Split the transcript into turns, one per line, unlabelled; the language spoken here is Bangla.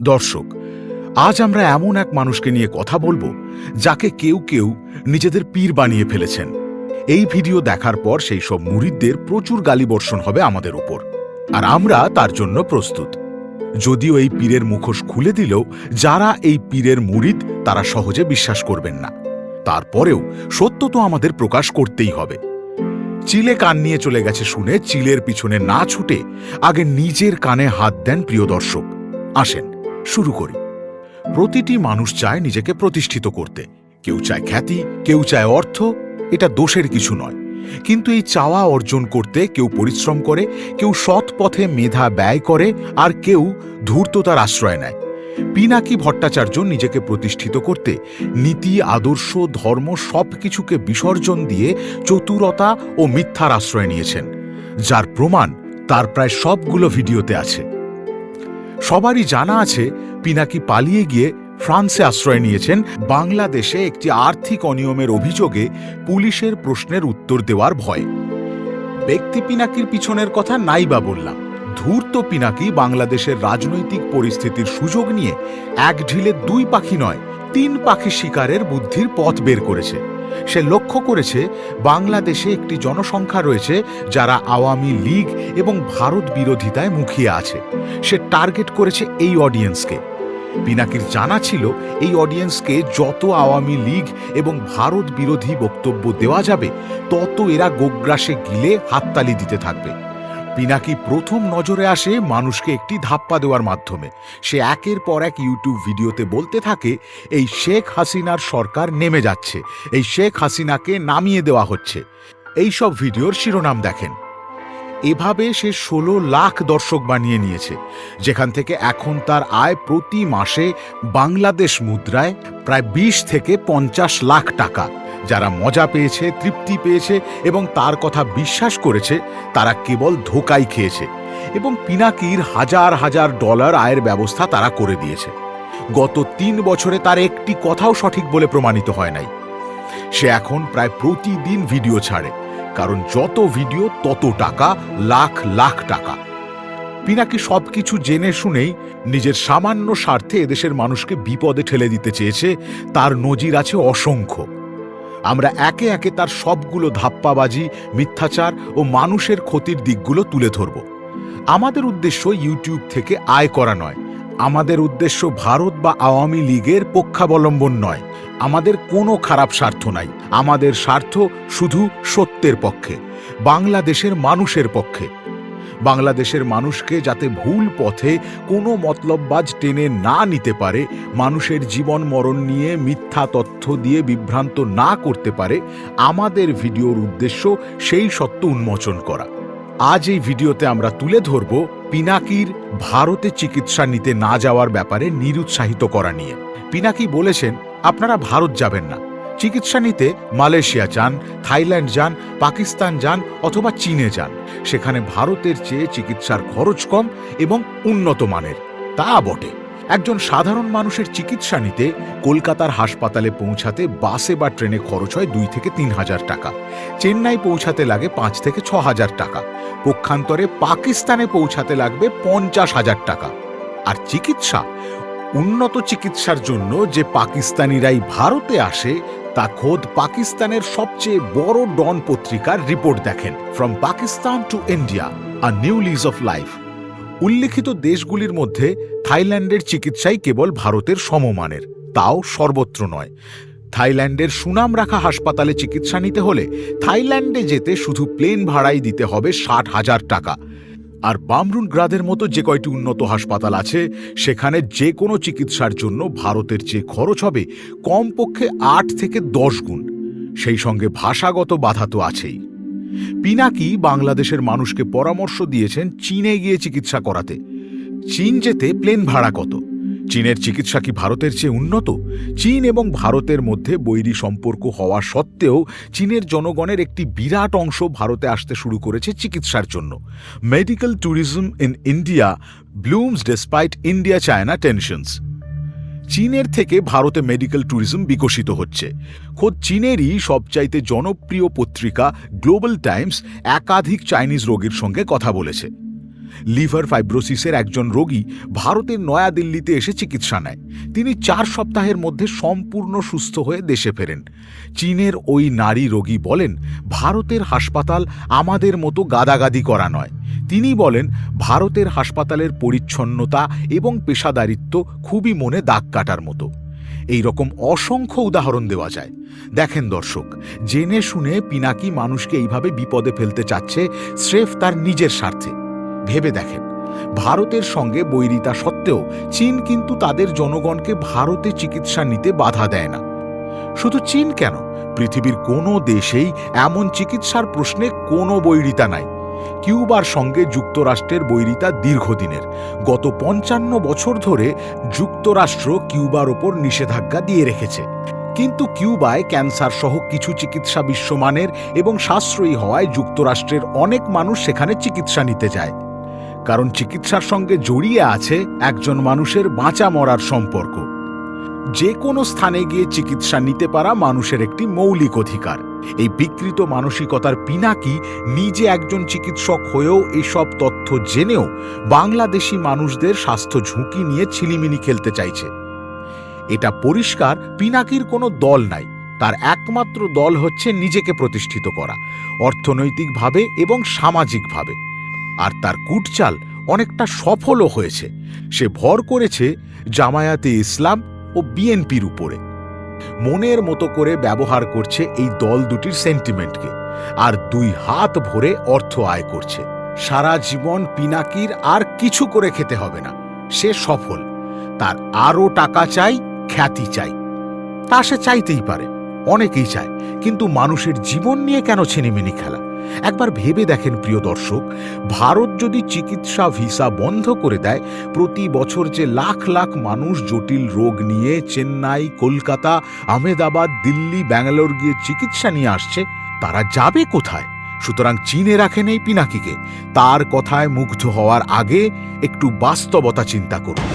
দর্শক, আজ আমরা এমন এক মানুষকে নিয়ে কথা বলবো যাকে কেউ কেউ নিজেদের পীর বানিয়ে ফেলেছেন। এই ভিডিও দেখার পর সেই সব মুরিদদের প্রচুর গালিবর্ষণ হবে আমাদের উপর, আর আমরা তার জন্য প্রস্তুত। যদিও এই পীরের মুখোশ খুলে দিলেও যারা এই পীরের মুরিদ তারা সহজে বিশ্বাস করবেন না। তারপরেও সত্য তো আমাদের প্রকাশ করতেই হবে। চিলে কান নিয়ে চলে গেছে শুনে চিলের পিছনে না ছুটে আগে নিজের কানে হাত দেন প্রিয় দর্শক। আসেন শুরু করি। প্রতিটি মানুষ চায় নিজেকে প্রতিষ্ঠিত করতে। কেউ চায় খ্যাতি, কেউ চায় অর্থ। এটা দোষের কিছু নয়, কিন্তু এই চাওয়া অর্জন করতে কেউ পরিশ্রম করে, কেউ সৎ পথে মেধা ব্যয় করে, আর কেউ ধূর্ততার আশ্রয় নেয়। পিনাকি ভট্টাচার্য নিজেকে প্রতিষ্ঠিত করতে নীতি, আদর্শ, ধর্ম সবকিছুকে বিসর্জন দিয়ে চতুরতা ও মিথ্যার আশ্রয় নিয়েছেন, যার প্রমাণ তার প্রায় সবগুলো ভিডিওতে আছে। সবারই জানা আছে পিনাকি পালিয়ে গিয়ে ফ্রান্সে আশ্রয় নিয়েছেন বাংলাদেশে একটি আর্থিক অনিয়মের অভিযোগে পুলিশের প্রশ্নের উত্তর দেওয়ার ভয়ে। ব্যক্তি পিনাকির পিছনের কথা নাই বা বললাম, ধূর্ত পিনাকি বাংলাদেশের রাজনৈতিক পরিস্থিতির সুযোগ নিয়ে এক ঢিলে দুই পাখি নয়, 3 পাখি শিকারের বুদ্ধির পথ বের করেছে। সে লক্ষ্য করেছে বাংলাদেশে একটি জনসংখ্যা রয়েছে যারা আওয়ামী লীগ এবং ভারত বিরোধিতায় মুখিয়ে আছে। সে টার্গেট করেছে এই অডিয়েন্সকে। পিনাকির জানা ছিল এই অডিয়েন্সকে যত আওয়ামী লীগ এবং ভারত বিরোধী বক্তব্য দেওয়া যাবে তত এরা গোগ্রাসে গিলে হাততালি দিতে থাকবে। পিনাকি প্রথম নজরে আসে মানুষকে একটি ধাপ্পা দেওয়ার মাধ্যমে। সে একের পর এক ইউটিউব ভিডিওতে বলতে থাকে এই শেখ হাসিনার সরকার নেমে যাচ্ছে, এই শেখ হাসিনাকে নামিয়ে দেওয়া হচ্ছে। এই সব ভিডিওর শিরোনাম দেখেন। এভাবে সে 16 লাখ দর্শক বানিয়ে নিয়েছে, যেখান থেকে এখন তার আয় প্রতি মাসে বাংলাদেশ মুদ্রায় প্রায় 20 থেকে 50 লাখ টাকা। যারা মজা পেয়েছে, তৃপ্তি পেয়েছে এবং তার কথা বিশ্বাস করেছে তারা কেবল ধোঁকাই খেয়েছে, এবং পিনাকির হাজার হাজার ডলার আয়ের ব্যবস্থা তারা করে দিয়েছে। গত 3 বছরে তার একটি কথাও সঠিক বলে প্রমাণিত হয় নাই। সে এখন প্রায় প্রতিদিন ভিডিও ছাড়ে, কারণ যত ভিডিও তত টাকা, লাখ লাখ টাকা। পিনাকি সবকিছু জেনে শুনেই নিজের সামান্য স্বার্থে এদেশের মানুষকে বিপদে ঠেলে দিতে চেয়েছে। তার নজির আছে অসংখ্য। আমরা একে একে তার সবগুলো ধাপ্পাবাজি, মিথ্যাচার ও মানুষের ক্ষতির দিকগুলো তুলে ধরব। আমাদের উদ্দেশ্য ইউটিউব থেকে আয় করা নয়, আমাদের উদ্দেশ্য ভারত বা আওয়ামী লীগের পক্ষাবলম্বন নয়। আমাদের কোনো খারাপ স্বার্থ নাই। আমাদের স্বার্থ শুধু সত্যের পক্ষে, বাংলাদেশের মানুষের পক্ষে। বাংলাদেশের মানুষকে যাতে ভুল পথে কোনো মতলববাজ টেনে না নিতে পারে, মানুষের জীবন মরণ নিয়ে মিথ্যা তথ্য দিয়ে বিভ্রান্ত না করতে পারে, আমাদের ভিডিওর উদ্দেশ্য সেই সত্য উন্মোচন করা। আজ এই ভিডিওতে আমরা তুলে ধরব পিনাকির ভারতে চিকিৎসা নিতে না যাওয়ার ব্যাপারে নিরুৎসাহিত করা নিয়ে। পিনাকি বলেছেন, আপনারা ভারত যাবেন না, চিকিৎসা নিতে মালয়েশিয়া যান, থাইল্যান্ড যান, পাকিস্তান যান অথবা চীনে যান। সেখানে ভারতের চেয়ে চিকিৎসার খরচ কম এবং উন্নত মানের। তা বটে, একজন সাধারণ মানুষের চিকিৎসা নিতে কলকাতার হাসপাতালে পৌঁছাতে বাসে বা ট্রেনে খরচ হয় 2 থেকে 3 হাজার টাকা। চেন্নাই পৌঁছাতে লাগে 5 থেকে 6 হাজার টাকা। পক্ষান্তরে পাকিস্তানে পৌঁছাতে লাগবে 50,000 টাকা। আর চিকিৎসা, উন্নত চিকিৎসার জন্য যে পাকিস্তানিরাই ভারতে আসে তা খোদ পাকিস্তানের সবচেয়ে বড় ডন পত্রিকার রিপোর্ট দেখেন। From Pakistan to India, a new lease of life. উল্লেখিত দেশগুলির মধ্যে থাইল্যান্ডের চিকিৎসাই কেবল ভারতের সমমানের, তাও সর্বত্র নয়। থাইল্যান্ডের সুনাম রাখা হাসপাতালে চিকিৎসা নিতে হলে থাইল্যান্ডে যেতে শুধু প্লেন ভাড়াই দিতে হবে 60,000 টাকা। আর বামরুনগ্রাদের মতো যে কয়টি উন্নত হাসপাতাল আছে সেখানে যে কোনো চিকিৎসার জন্য ভারতের চেয়ে খরচ হবে কমপক্ষে 8 থেকে 10 গুণ। সেই সঙ্গে ভাষাগত বাধা তো আছেই। পিনাকি বাংলাদেশের মানুষকে পরামর্শ দিয়েছেন চীনে গিয়ে চিকিৎসা করাতে। চীন যেতে প্লেন ভাড়া কত? চীনের চিকিৎসা কি ভারতের চেয়ে উন্নত? চীন এবং ভারতের মধ্যে বৈরী সম্পর্ক হওয়া সত্ত্বেও চীনের জনগণের একটি বিরাট অংশ ভারতে আসতে শুরু করেছে চিকিৎসার জন্য। Medical tourism in India blooms despite India China tensions. চীনের থেকে ভারতে মেডিকেল ট্যুরিজম বিকশিত হচ্ছে। খোদ চীনেরই সবচাইতে জনপ্রিয় পত্রিকা গ্লোবাল টাইমস একাধিক চাইনিজ রোগীর সঙ্গে কথা বলেছে। লিভার ফাইব্রোসিসের একজন রোগী ভারতের নয়াদিল্লিতে এসে চিকিৎসা নেয়। তিনি 4 সপ্তাহের মধ্যে সম্পূর্ণ সুস্থ হয়ে দেশে ফেরেন। চীনের ওই নারী রোগী বলেন, ভারতের হাসপাতাল আমাদের মতো গাদাগাদি করা নয়। তিনি বলেন, ভারতের হাসপাতালের পরিচ্ছন্নতা এবং পেশাদারিত্ব খুবই মনে দাগ কাটার মতো। এই রকম অসংখ্য উদাহরণ দেওয়া যায়। দেখেন দর্শক, জেনে শুনে পিনাকি মানুষকে এইভাবে বিপদে ফেলতে চাচ্ছে স্রেফ তার নিজের স্বার্থে। ভেবে দেখেন, ভারতের সঙ্গে বৈরিতা সত্ত্বেও চীন কিন্তু তাদের জনগণকে ভারতে চিকিৎসা নিতে বাধা দেয় না। শুধু চীন কেন, পৃথিবীর কোনো দেশেই এমন চিকিৎসার প্রশ্নে কোনো বৈরিতা নাই। কিউবার সঙ্গে যুক্তরাষ্ট্রের বৈরিতা দীর্ঘদিনের। গত 55 বছর ধরে যুক্তরাষ্ট্র কিউবার ওপর নিষেধাজ্ঞা দিয়ে রেখেছে। কিন্তু কিউবায় ক্যান্সার সহ কিছু চিকিৎসা বিশ্বমানের এবং সাশ্রয়ী হওয়ায় যুক্তরাষ্ট্রের অনেক মানুষ সেখানে চিকিৎসা নিতে যায়। কারণ চিকিৎসার সঙ্গে জড়িয়ে আছে একজন মানুষের বাঁচা মরার সম্পর্ক। যে কোনো স্থানে গিয়ে চিকিৎসা নিতে পারা মানুষের একটি মৌলিক অধিকার। এই বিকৃত মানসিকতার পিনাকি নিজে একজন চিকিৎসক হয়েও এসব তথ্য জেনেও বাংলাদেশি মানুষদের স্বাস্থ্য ঝুঁকি নিয়ে ছিলিমিনি খেলতে চাইছে। এটা পরিষ্কার, পিনাকির কোনো দল নাই। তার একমাত্র দল হচ্ছে নিজেকে প্রতিষ্ঠিত করা, অর্থনৈতিকভাবে এবং সামাজিকভাবে। আর তার কুটচাল অনেকটা সফলও হয়েছে। সে ভর করেছে জামায়াতে ইসলাম ও বিএনপির উপরে। মনের মতো করে ব্যবহার করছে এই দল দুটির সেন্টিমেন্টকে, আর 2 হাত ভরে অর্থ আয় করছে। সারা জীবন পিনাকির আর কিছু করে খেতে হবে না, সে সফল। তার আরও টাকা চাই, খ্যাতি চাই। তা সে চাইতেই পারে, অনেকেই চায়, কিন্তু মানুষের জীবন নিয়ে কেন ছিনিমিনি খেলা? একবার ভেবে দেখেন প্রিয় দর্শক, ভারত যদি চিকিৎসা ভিসা বন্ধ করে দেয়, প্রতি বছর যে লাখ লাখ মানুষ জটিল রোগ নিয়ে চেন্নাই, কলকাতা, আহমেদাবাদ, দিল্লি, ব্যাঙ্গালোর গিয়ে চিকিৎসা নিয়ে আসছে, তারা যাবে কোথায়? সুতরাং চীনে রাখেন এই পিনাকিকে। তার কথায় মুগ্ধ হওয়ার আগে একটু বাস্তবতা চিন্তা করুন।